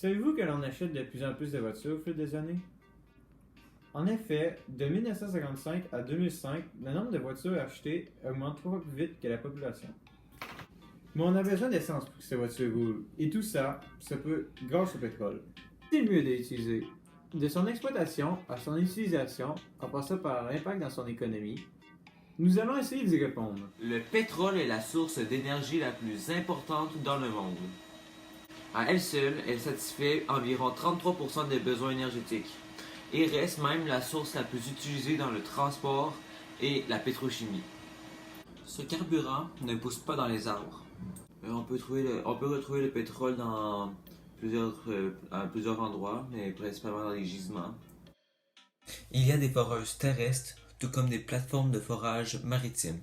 Savez-vous que l'on achète de plus en plus de voitures au fil des années? En effet, de 1955 à 2005, le nombre de voitures achetées augmente 3 fois plus vite que la population. Mais on a besoin d'essence pour que ces voitures roulent, et tout ça, ça peut grâce au pétrole. C'est le mieux de l'utiliser. De son exploitation à son utilisation, en passant par l'impact dans son économie, nous allons essayer d'y répondre. Le pétrole est la source d'énergie la plus importante dans le monde. À elle seule, elle satisfait environ 33% des besoins énergétiques et reste même la source la plus utilisée dans le transport et la pétrochimie. Ce carburant ne pousse pas dans les arbres. On peut retrouver le pétrole dans à plusieurs endroits, mais principalement dans les gisements. Il y a des foreuses terrestres, tout comme des plateformes de forage maritimes.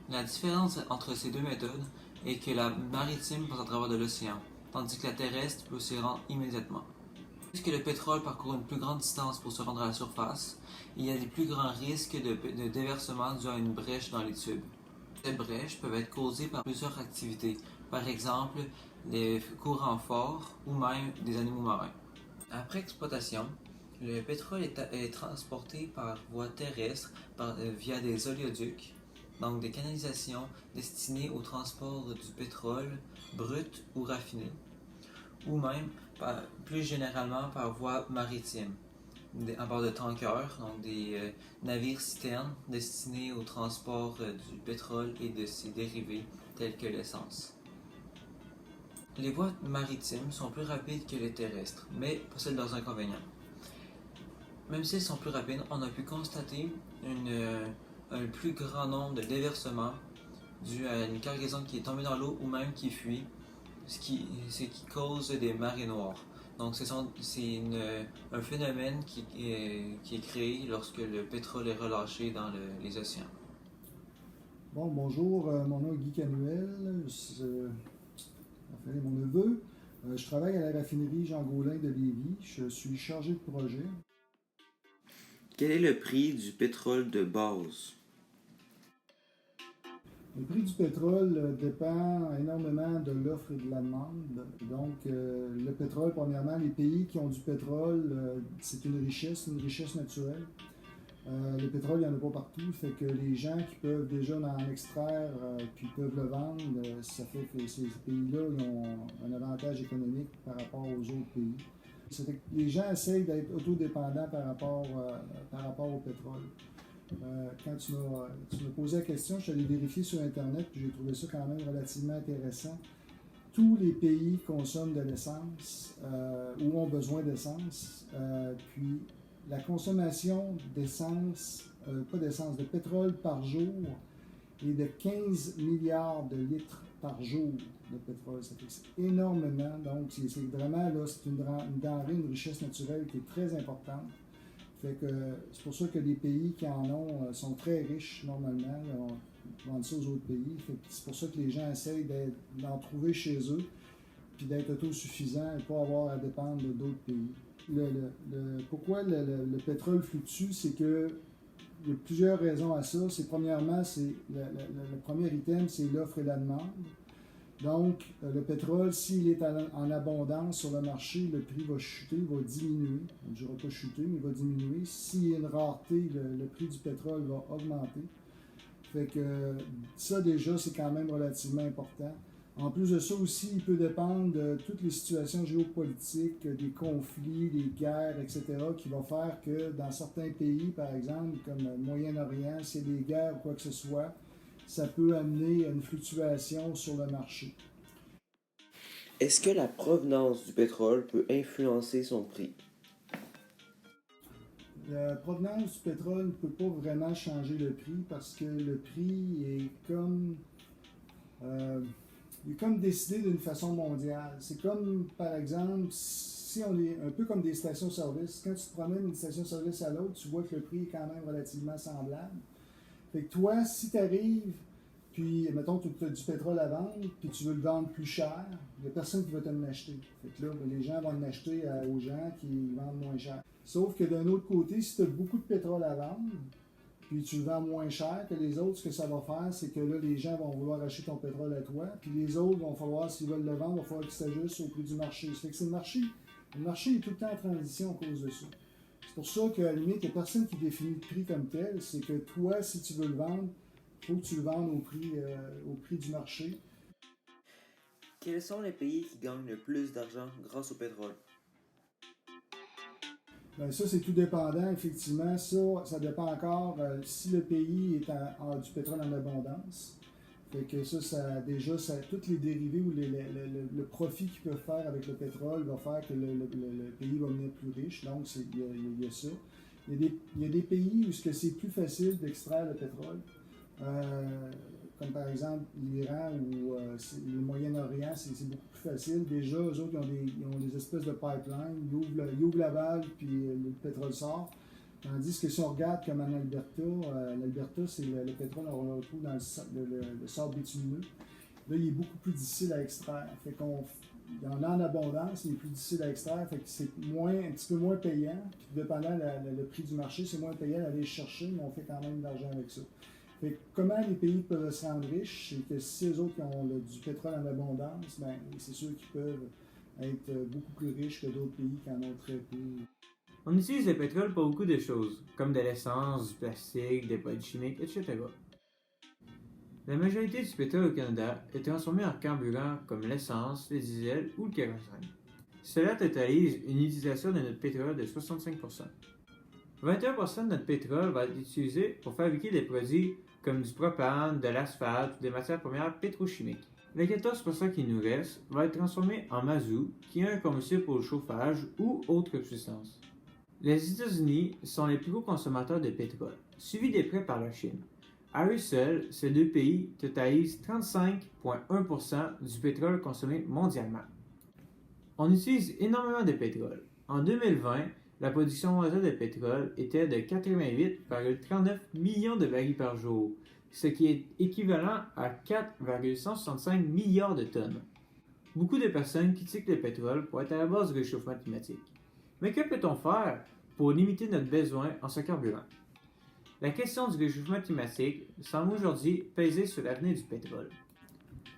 La différence entre ces deux méthodes est que la maritime passe à travers de l'océan, tandis que la terrestre peut s'y rendre immédiatement. Puisque le pétrole parcourt une plus grande distance pour se rendre à la surface, il y a des plus grands risques de déversement dû à une brèche dans les tubes. Ces brèches peuvent être causées par plusieurs activités, par exemple les courants forts ou même des animaux marins. Après exploitation, le pétrole est transporté par voie terrestre via des oléoducs, donc des canalisations destinées au transport du pétrole brut ou raffiné, ou même plus généralement par voie maritime, à bord de tankers, donc des navires-citernes destinés au transport du pétrole et de ses dérivés tels que l'essence. Les voies maritimes sont plus rapides que les terrestres, mais possèdent leurs inconvénients. Même si elles sont plus rapides, on a pu constater un plus grand nombre de déversements dû à une cargaison qui est tombée dans l'eau ou même qui fuit, ce qui cause des marées noires. Donc c'est un phénomène qui est créé lorsque le pétrole est relâché dans les océans. Bon, bonjour, mon nom est Guy Canuel, mon neveu. Je travaille à la raffinerie Jean Gaulin de Lévis. Je suis chargé de projet. Quel est le prix du pétrole de base? Le prix du pétrole dépend énormément de l'offre et de la demande. Donc, le pétrole, premièrement, les pays qui ont du pétrole, c'est une richesse naturelle. Le pétrole, il n'y en a pas partout, fait que les gens qui peuvent déjà en extraire puis peuvent le vendre, ça fait que ces pays-là ont un avantage économique par rapport aux autres pays. Ça fait que les gens essayent d'être autodépendants par rapport au pétrole. Quand tu m'as posé la question, je suis allé vérifier sur Internet puis j'ai trouvé ça quand même relativement intéressant. Tous les pays consomment de l'essence ou ont besoin d'essence, puis la consommation de pétrole par jour est de 15 milliards de litres par jour de pétrole. Ça fait que c'est énormément. Donc, c'est vraiment là, c'est une denrée, une richesse naturelle qui est très importante. Fait que c'est pour ça que les pays qui en ont sont très riches normalement. On vend ça aux autres pays. C'est pour ça que les gens essayent d'en trouver chez eux puis d'être autosuffisants et de ne pas avoir à dépendre d'autres pays. Pourquoi le pétrole fluctue, c'est que il y a plusieurs raisons à ça. Premièrement, le premier item, c'est l'offre et la demande. Donc, le pétrole, s'il est en abondance sur le marché, le prix va chuter, il va diminuer. On ne dira pas chuter, mais il va diminuer. S'il y a une rareté, le prix du pétrole va augmenter. Fait que ça, déjà, c'est quand même relativement important. En plus de ça aussi, il peut dépendre de toutes les situations géopolitiques, des conflits, des guerres, etc., qui vont faire que dans certains pays, par exemple, comme le Moyen-Orient, s'il y a des guerres ou quoi que ce soit, ça peut amener à une fluctuation sur le marché. Est-ce que la provenance du pétrole peut influencer son prix? La provenance du pétrole ne peut pas vraiment changer le prix parce que le prix est comme... il est comme décidé d'une façon mondiale. C'est comme, par exemple, si on est un peu comme des stations-service. Quand tu te promènes d'une station-service à l'autre, tu vois que le prix est quand même relativement semblable. Fait que toi, si tu arrives, puis, mettons, tu as du pétrole à vendre, puis tu veux le vendre plus cher, il n'y a personne qui va te l'acheter. Fait que là, les gens vont l'acheter aux gens qui vendent moins cher. Sauf que d'un autre côté, si tu as beaucoup de pétrole à vendre, puis tu le vends moins cher que les autres, ce que ça va faire, c'est que là, les gens vont vouloir acheter ton pétrole à toi, puis les autres vont falloir, s'ils veulent le vendre, il va falloir qu'ils s'ajustent au prix du marché. Ça fait que c'est le marché est tout le temps en transition à cause de ça. C'est pour ça qu'à la limite, il n'y a personne qui définit le prix comme tel. C'est que toi, si tu veux le vendre, il faut que tu le vendes au prix du marché. Quels sont les pays qui gagnent le plus d'argent grâce au pétrole? Bien, ça, c'est tout dépendant, effectivement. Ça dépend encore si le pays a du pétrole en abondance. Fait que déjà, tous les dérivés ou le profit qu'ils peuvent faire avec le pétrole va faire que le pays va devenir plus riche. Donc, il y a ça. Il y a des pays où c'est plus facile d'extraire le pétrole. Comme par exemple l'Iran ou le Moyen-Orient, c'est beaucoup plus facile. Déjà, eux autres, ils ont des espèces de pipelines, ils ouvrent la valve, puis le pétrole sort. Tandis que si on regarde comme en Alberta, l'Alberta, c'est le pétrole, on le retrouve dans le sable bitumineux. Là, il est beaucoup plus difficile à extraire. Fait il y en a en abondance, il est plus difficile à extraire, fait que c'est un petit peu moins payant. Puis dépendant le prix du marché, c'est moins payant d'aller le chercher, mais on fait quand même de l'argent avec ça. Fait que comment les pays peuvent se rendre riches, c'est que si eux autres qui ont du pétrole en abondance, ben, c'est sûr qu'ils peuvent être beaucoup plus riches que d'autres pays qui en ont très peu. On utilise le pétrole pour beaucoup de choses, comme de l'essence, du plastique, des produits chimiques, etc. La majorité du pétrole au Canada est transformée en carburant comme l'essence, le diesel ou le kérosène. Cela totalise une utilisation de notre pétrole de 65%. 21% de notre pétrole va être utilisé pour fabriquer des produits comme du propane, de l'asphalte ou des matières premières pétrochimiques. Le 14% qui nous reste va être transformé en mazout, qui est un combustible pour le chauffage ou autre substance. Les États-Unis sont les plus gros consommateurs de pétrole, suivis de près par la Chine. À eux seuls, ces deux pays totalisent 35,1% du pétrole consommé mondialement. On utilise énormément de pétrole. En 2020, la production mondiale de pétrole était de 88,39 millions de barils par jour, ce qui est équivalent à 4,165 milliards de tonnes. Beaucoup de personnes critiquent le pétrole pour être à la base du réchauffement climatique. Mais que peut-on faire pour limiter notre besoin en ce carburant? La question du réchauffement climatique semble aujourd'hui peser sur l'avenir du pétrole.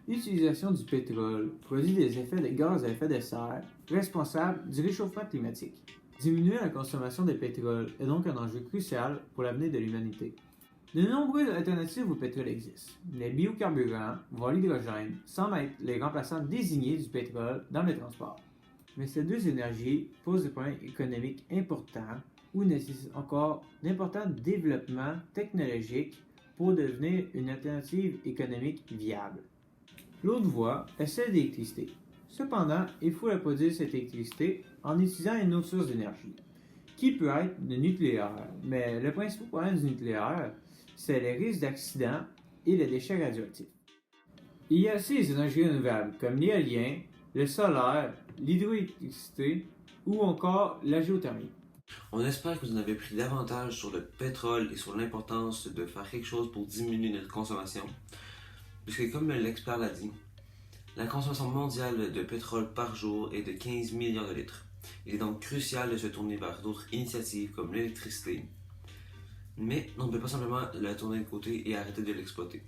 L'utilisation du pétrole produit des effets de gaz à effet de serre responsables du réchauffement climatique. Diminuer la consommation de pétrole est donc un enjeu crucial pour l'avenir de l'humanité. De nombreuses alternatives au pétrole existent. Les biocarburants, voire l'hydrogène, semblent être les remplaçants désignés du pétrole dans le transport. Mais ces deux énergies posent des problèmes économiques importants ou nécessitent encore d'importants développements technologiques pour devenir une alternative économique viable. L'autre voie est celle de l'électricité. Cependant, il faut la produire cette électricité en utilisant une autre source d'énergie, qui peut être le nucléaire. Mais le principal problème du nucléaire, c'est les risques d'accident et les déchets radioactifs. Il y a aussi les énergies renouvelables, comme l'éolien, le solaire, l'hydroélectricité ou encore la géothermie. On espère que vous en avez pris davantage sur le pétrole et sur l'importance de faire quelque chose pour diminuer notre consommation. Puisque comme l'expert l'a dit, la consommation mondiale de pétrole par jour est de 15 milliards de litres. Il est donc crucial de se tourner vers d'autres initiatives comme l'électricité. Mais on ne peut pas simplement la tourner de côté et arrêter de l'exploiter.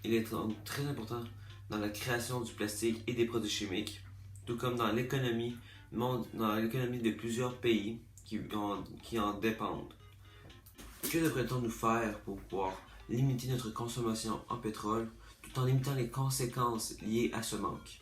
Il est donc très important dans la création du plastique et des produits chimiques, tout comme dans l'économie de plusieurs pays qui en dépendent. Que devrait-on nous faire pour pouvoir limiter notre consommation en pétrole tout en limitant les conséquences liées à ce manque?